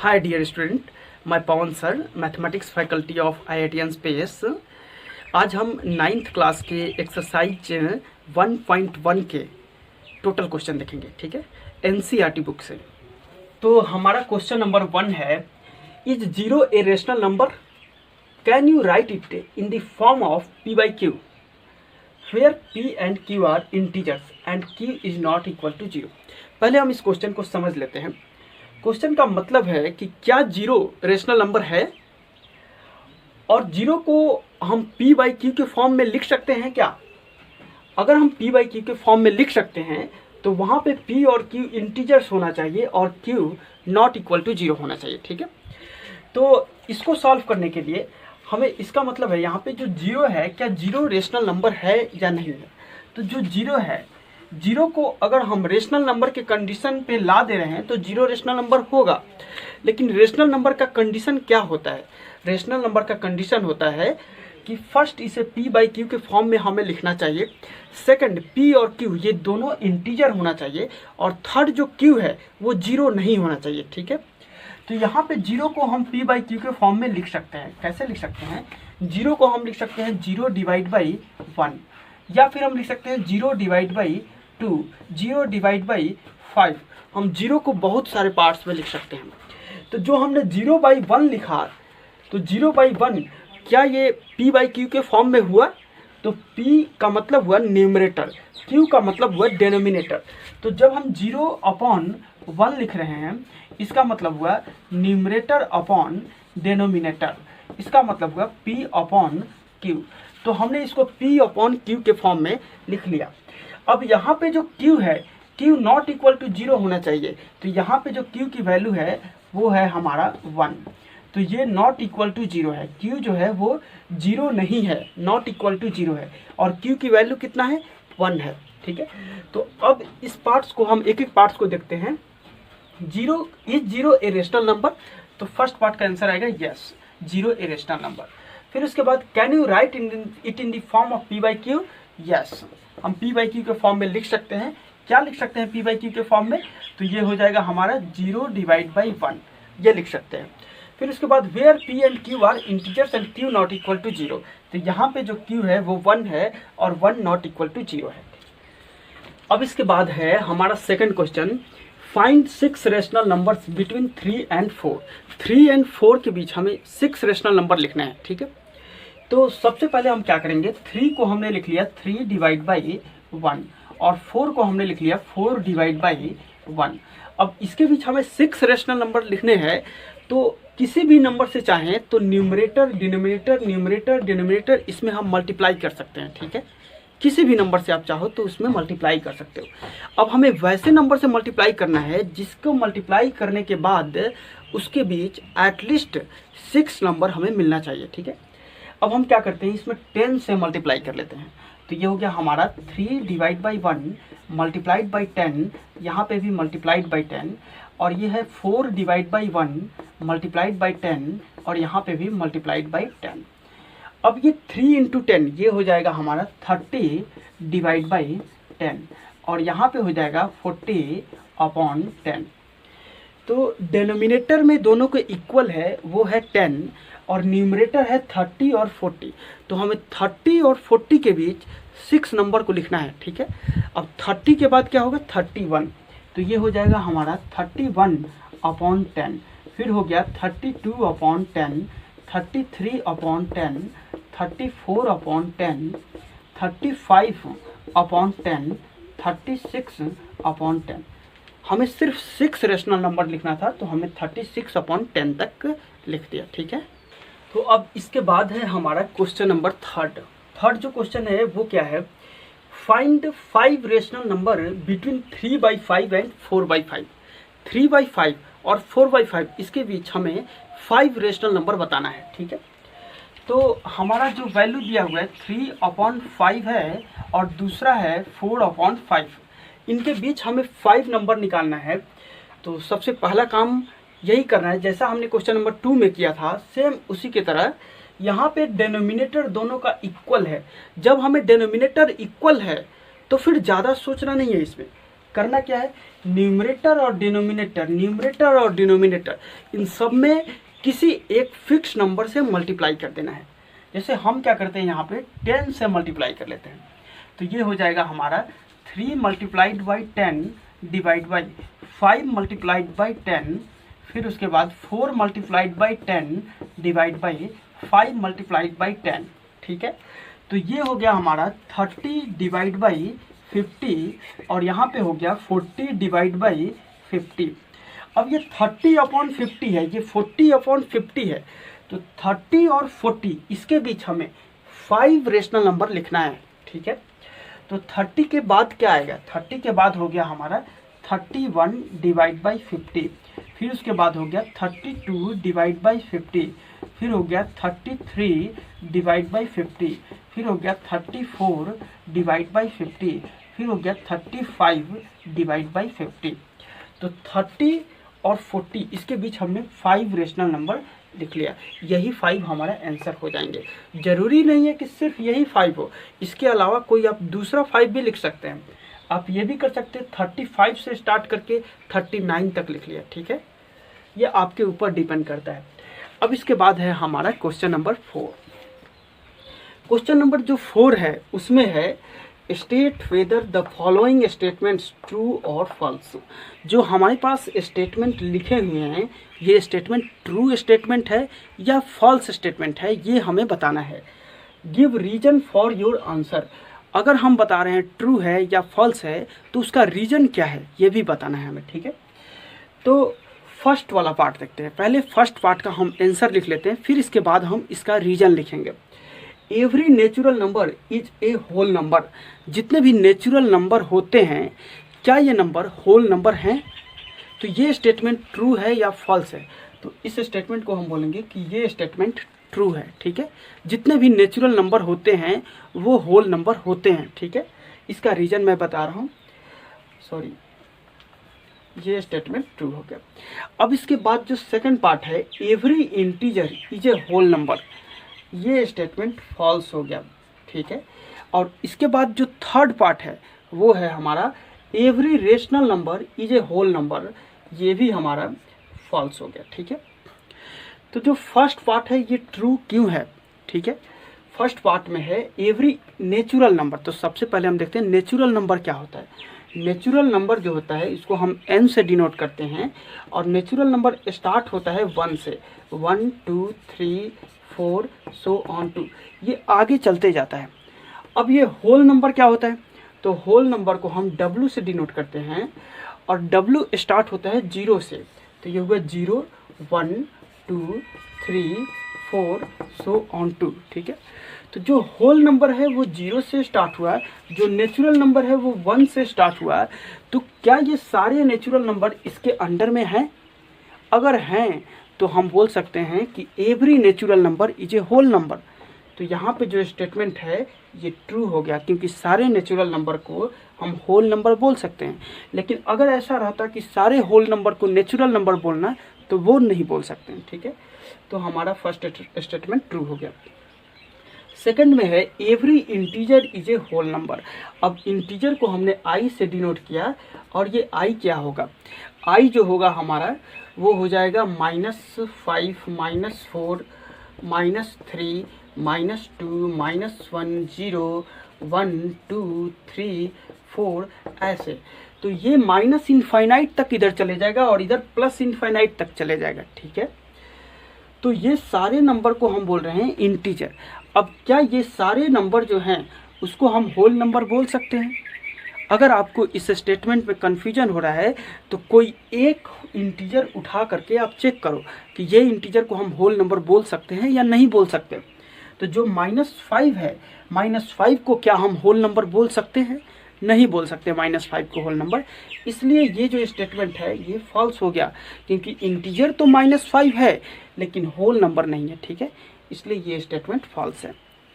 Hi dear student, मैं Pavan sir, mathematics faculty of IITN space. आज हम 9th क्लास के एक्सरसाइज 1.1 के टोटल क्वेश्चन देखेंगे, ठीक है, NCERT बुक से। तो हमारा क्वेश्चन नंबर 1 है, is zero a rational number? Can you right it in the form of P by Q where P and Q are integers and Q is not equal to 0। पहले हम इस question को समझ लेते हैं। Question का मतलब है कि क्या जीरो रेशनल नंबर है और जीरो को हम P by Q के फॉर्म में लिख सकते हैं क्या? अगर हम P by Q के फॉर्म में लिख सकते हैं तो वहाँ पे P और Q इंटीजर्स होना चाहिए और Q नॉट इक्वल टू 0 होना चाहिए, ठीक है। तो इसको सॉल्व करने के लिए हमें इसका मतलब है यहाँ पे जो जीरो है, क्या जीरो रेशनल नंबर है या नहीं है। तो जो जीरो है, जीरो को अगर हम रेशनल नंबर के कंडीशन पे ला दे रहे हैं तो जीरो रेशनल नंबर होगा। लेकिन रेशनल नंबर का कंडीशन क्या होता है? रेशनल नंबर का कंडीशन होता है कि फर्स्ट इसे P by Q के फॉर्म में हमें लिखना चाहिए, सेकंड P और Q ये दोनों इंटीजर होना चाहिए और थर्ड जो Q है वो जीरो नहीं होना चाहिए, ठीक है। तो यहाँ पे जीरो को हम P by Q के फॉर्म में लिख सकते हैं। कैसे लिख सकते हैं? जीरो को हम लिख सकते हैं 0 डिवाइड बाई 1, या फिर हम लिख सकते हैं 0 डिवाइड बाई 2, 0 डिवाइड बाई 5। हम जीरो को बहुत सारे पार्ट्स में लिख सकते हैं। तो जो हमने 0 बाई 1 लिखा, तो 0 बाई 1 क्या ये P by Q के फॉर्म में हुआ? तो P का मतलब हुआ न्यूमरेटर, Q का मतलब हुआ डेनोमिनेटर। तो जब हम 0 अपॉन 1 लिख रहे हैं, इसका मतलब हुआ न्यूमरेटर अपॉन डेनोमिनेटर, इसका मतलब हुआ P अपॉन Q। तो हमने इसको P अपॉन Q के फॉर्म में लिख लिया। अब यहाँ पे जो Q है, Q नॉट इक्वल टू 0 होना चाहिए। तो यहाँ पे जो Q की वैल्यू है वो है हमारा 1। तो ये नॉट इक्वल टू 0 है, Q जो है वो 0 नहीं है, नॉट इक्वल टू 0 है और Q की वैल्यू कितना है? 1 है, ठीक है। तो अब इस पार्ट्स को हम एक एक पार्ट्स को देखते हैं। Zero, is zero a rational number? तो फर्स्ट पार्ट का आंसर आएगा yes, zero a rational number. फिर उसके बाद can you right it in the form of P by Q? Yes, हम P by Q के फॉर्म में लिख सकते हैं। क्या लिख सकते हैं P by Q के फॉर्म में? तो ये हो जाएगा हमारा 0 डिवाइड बाई 1, ये लिख सकते हैं। फिर उसके बाद where P and Q are integers and Q not equal to 0। तो यहाँ पे जो Q है वो 1 है और 1 नॉट इक्वल टू 0 है। अब इसके बाद है हमारा second question, find 6 rational numbers between 3 and 4। 3 and 4 के बीच हमें 6 रेशनल नंबर लिखना है, ठीक है। तो सबसे पहले हम क्या करेंगे, 3 को हमने लिख लिया 3 डिवाइड बाई 1 और 4 को हमने लिख लिया 4 डिवाइड बाई 1। अब इसके बीच हमें 6 रेशनल नंबर लिखने हैं। तो किसी भी नंबर से चाहें तो न्यूमरेटर डिनोमिनेटर, न्यूमरेटर डिनोमिनेटर, इसमें हम मल्टीप्लाई कर सकते हैं, ठीक है। किसी भी नंबर से आप चाहो तो उसमें मल्टीप्लाई कर सकते हो। अब हमें वैसे नंबर से मल्टीप्लाई करना है जिसको मल्टीप्लाई करने के बाद उसके बीच एटलीस्ट 6 नंबर हमें मिलना चाहिए, ठीक है। अब हम क्या करते हैं, इसमें 10 से मल्टीप्लाई कर लेते हैं। तो ये हो गया हमारा 3 डिवाइड बाई 1 मल्टीप्लाइड बाई 10, यहाँ पे भी मल्टीप्लाइड बाई 10, और ये है 4 डिवाइड बाई 1 मल्टीप्लाइड बाई 10 और यहाँ पे भी मल्टीप्लाइड बाई 10। अब ये 3 इंटू 10 ये हो जाएगा हमारा 30 डिवाइड बाई 10 और यहाँ पे हो जाएगा 40 अपॉन 10। तो डेनोमिनेटर में दोनों के इक्वल है, वो है 10 और न्यूमरेटर है 30 और 40। तो हमें 30 और 40 के बीच 6 नंबर को लिखना है, ठीक है। अब 30 के बाद क्या होगा? 31। तो ये हो जाएगा हमारा 31 अपॉन 10, फिर हो गया 32 upon 10, 33 upon 10, 34 upon 10, 35 upon 10, 36 upon 10। हमें सिर्फ 6 रेशनल नंबर लिखना था तो हमें 36 अपॉन 10 तक लिख दिया, ठीक है। तो अब इसके बाद है हमारा क्वेश्चन नंबर थर्ड जो क्वेश्चन है वो क्या है, find 5 rational number between 3 by 5 and 4 by 5। 3 by 5 और 4 बाई 5 इसके बीच हमें 5 रेशनल नंबर बताना है, ठीक है। तो हमारा जो वैल्यू दिया हुआ है 3 अपॉन 5 है और दूसरा है 4 अपॉन 5, इनके बीच हमें 5 नंबर निकालना है। तो सबसे पहला काम यही करना है जैसा हमने क्वेश्चन नंबर 2 में किया था, सेम उसी की तरह यहाँ पे डेनोमिनेटर दोनों का इक्वल है। जब हमें डेनोमिनेटर इक्वल है तो फिर ज़्यादा सोचना नहीं है इसमें, करना क्या है, न्यूमरेटर और डिनोमिनेटर इन सब में किसी एक फिक्स नंबर से मल्टीप्लाई कर देना है। जैसे हम क्या करते हैं यहाँ पे 10 से मल्टीप्लाई कर लेते हैं, तो ये हो जाएगा हमारा 3 multiplied by 10 divide by 5 multiplied by 10, फिर उसके बाद 4 multiplied by 10 divide by 5 multiplied by 10। ठीक है, तो ये हो गया हमारा 30 डिवाइड बाई 50 और यहाँ पे हो गया 40 डिवाइड बाई 50। अब ये 30/50 है, ये 40/50 है, तो 30 और 40 इसके बीच हमें 5 रेशनल नंबर लिखना है। ठीक है, तो 30 के बाद क्या आएगा, 30 के बाद हो गया हमारा 31 डिवाइड बाई 50, फिर उसके बाद हो गया 32 डिवाइड बाई 50, फिर हो गया 33 डिवाइड बाई 50, फिर हो गया 34 डिवाइड बाई 50, फिर हो गया 35 डिवाइड बाई 50। तो 30 और 40 इसके बीच हमने 5 रेशनल नंबर लिख लिया, यही 5 हमारा आंसर हो जाएंगे। जरूरी नहीं है कि सिर्फ यही 5 हो, इसके अलावा कोई आप दूसरा 5 भी लिख सकते हैं। आप ये भी कर सकते हैं 35 से स्टार्ट करके 39 तक लिख लिया। ठीक है, ये आपके ऊपर डिपेंड करता है। अब इसके बाद है हमारा क्वेश्चन नंबर 4। क्वेश्चन नंबर जो 4 है उसमें है state whether the following statements true और फॉल्स। जो हमारे पास स्टेटमेंट लिखे हुए हैं ये स्टेटमेंट ट्रू स्टेटमेंट है या फॉल्स स्टेटमेंट है, ये हमें बताना है। Give reason for your answer. अगर हम बता रहे हैं ट्रू है या फॉल्स है तो उसका रीजन क्या है ये भी बताना है हमें। ठीक है, तो फर्स्ट वाला पार्ट देखते हैं। पहले फर्स्ट पार्ट का हम आंसर लिख लेते हैं, फिर इसके बाद हम इसका रीजन लिखेंगे। Every natural number is a whole number. जितने भी नेचुरल नंबर होते हैं क्या ये नंबर होल नंबर हैं? तो ये स्टेटमेंट ट्रू है या फॉल्स है? तो इस स्टेटमेंट को हम बोलेंगे कि ये स्टेटमेंट ट्रू है। ठीक है, जितने भी नेचुरल नंबर होते हैं वो होल नंबर होते हैं। ठीक है, इसका रीजन मैं बता रहा हूँ, सॉरी, ये स्टेटमेंट ट्रू हो गया। अब इसके बाद जो सेकंड पार्ट है every integer is a whole number, ये स्टेटमेंट फॉल्स हो गया। ठीक है, और इसके बाद जो थर्ड पार्ट है वो है हमारा every rational number is a whole number, ये भी हमारा फॉल्स हो गया। ठीक है, तो जो फर्स्ट पार्ट है ये ट्रू क्यों है? ठीक है, फर्स्ट पार्ट में है एवरी नेचुरल नंबर। तो सबसे पहले हम देखते हैं नेचुरल नंबर क्या होता है। नेचुरल नंबर जो होता है इसको हम n से डिनोट करते हैं और नेचुरल नंबर स्टार्ट होता है 1 से, 1 2 3 4 सो ऑन टू, ये आगे चलते जाता है। अब ये होल नंबर क्या होता है? तो होल नंबर को हम W से डिनोट करते हैं और W स्टार्ट होता है 0 से, तो ये हुआ 0 1 2 3 4 सो ऑन टू। ठीक है, तो जो होल नंबर है वो 0 से स्टार्ट हुआ है, जो नेचुरल नंबर है वो 1 से स्टार्ट हुआ है। तो क्या ये सारे नेचुरल नंबर इसके अंडर में हैं? अगर हैं तो हम बोल सकते हैं कि every natural number is a whole number. तो यहाँ पे जो स्टेटमेंट है ये ट्रू हो गया क्योंकि सारे नेचुरल नंबर को हम होल नंबर बोल सकते हैं। लेकिन अगर ऐसा रहता कि सारे होल नंबर को नेचुरल नंबर बोलना तो वो नहीं बोल सकते हैं। ठीक है, तो हमारा फर्स्ट स्टेटमेंट ट्रू हो गया। सेकंड में है every integer is a whole number. अब इंटीजर को हमने i से डिनोट किया और ये i क्या होगा? i जो होगा हमारा वो हो जाएगा -5 -4 -3 -2 -1 0 1 2 3 4 ऐसे। तो ये माइनस इनफाइनाइट तक इधर चले जाएगा और इधर प्लस इनफाइनाइट तक चले जाएगा। ठीक है, तो ये सारे नंबर को हम बोल रहे हैं इंटीजर। अब क्या ये सारे नंबर जो हैं उसको हम होल नंबर बोल सकते हैं? अगर आपको इस स्टेटमेंट में कन्फ्यूजन हो रहा है तो कोई एक इंटीजर उठा करके आप चेक करो कि ये इंटीजर को हम होल नंबर बोल सकते हैं या नहीं बोल सकते। तो जो -5 है, -5 को क्या हम होल नंबर बोल सकते हैं? नहीं बोल सकते -5 को होल नंबर। इसलिए ये जो स्टेटमेंट है ये फॉल्स हो गया क्योंकि इंटीजर तो -5 है लेकिन होल नंबर नहीं है। ठीक है, इसलिए ये स्टेटमेंट फॉल्स है।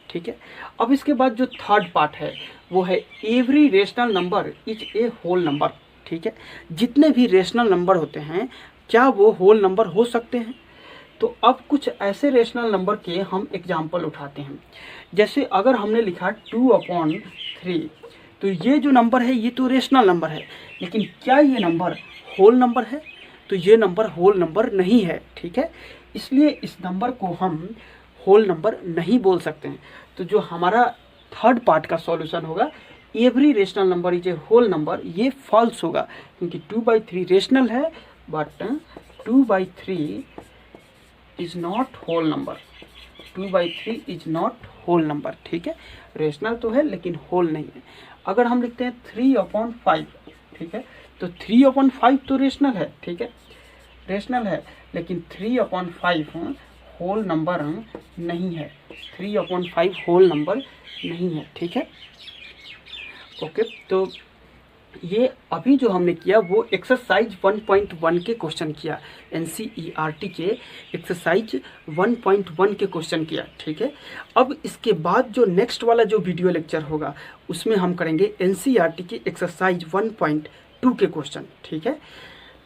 ठीक है, अब इसके बाद जो थर्ड पार्ट है वो है every rational number is a whole number. ठीक है, जितने भी रेशनल नंबर होते हैं क्या वो होल नंबर हो सकते हैं? तो अब कुछ ऐसे रेशनल नंबर के हम एग्जाम्पल उठाते हैं। जैसे अगर हमने लिखा 2/3, तो ये जो नंबर है ये तो रेशनल नंबर है, लेकिन क्या ये नंबर होल नंबर है? तो ये नंबर होल नंबर नहीं है, ठीक है। इसलिए इस नंबर को हम होल नंबर नहीं बोल सकते हैं। तो जो हमारा थर्ड पार्ट का सॉल्यूशन होगा, every rational number is a whole number, ये फॉल्स होगा, क्योंकि 2/3 रेशनल है but 2/3 is not whole number. 2/3 is not whole number, ठीक है। रेशनल तो है लेकिन होल नहीं है। अगर हम लिखते हैं 3/5, ठीक है, तो 3/5 तो रेशनल है, ठीक है, रेशनल है, लेकिन 3/5 होल नंबर नहीं है। 3/5 होल नंबर नहीं है, ठीक है। ओके, तो ये अभी जो हमने किया वो एक्सरसाइज 1.1 के क्वेश्चन किया, NCERT के एक्सरसाइज 1.1 के क्वेश्चन किया, ठीक है। अब इसके बाद जो नेक्स्ट वाला जो वीडियो लेक्चर होगा उसमें हम करेंगे NCERT की एक्सरसाइज 1.2 के क्वेश्चन, ठीक है।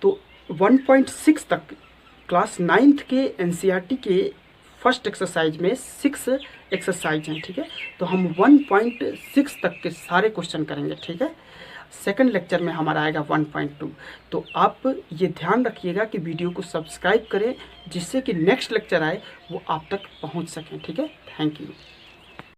तो 1.6 तक क्लास 9th के NCERT के फर्स्ट एक्सरसाइज में 6 एक्सरसाइज हैं, ठीक है। तो हम 1.6 तक के सारे क्वेश्चन करेंगे, ठीक है। सेकंड लेक्चर में हमारा आएगा 1.2। तो आप ये ध्यान रखिएगा कि वीडियो को सब्सक्राइब करें, जिससे कि नेक्स्ट लेक्चर आए वो आप तक पहुंच सकें, ठीक है। Thank you.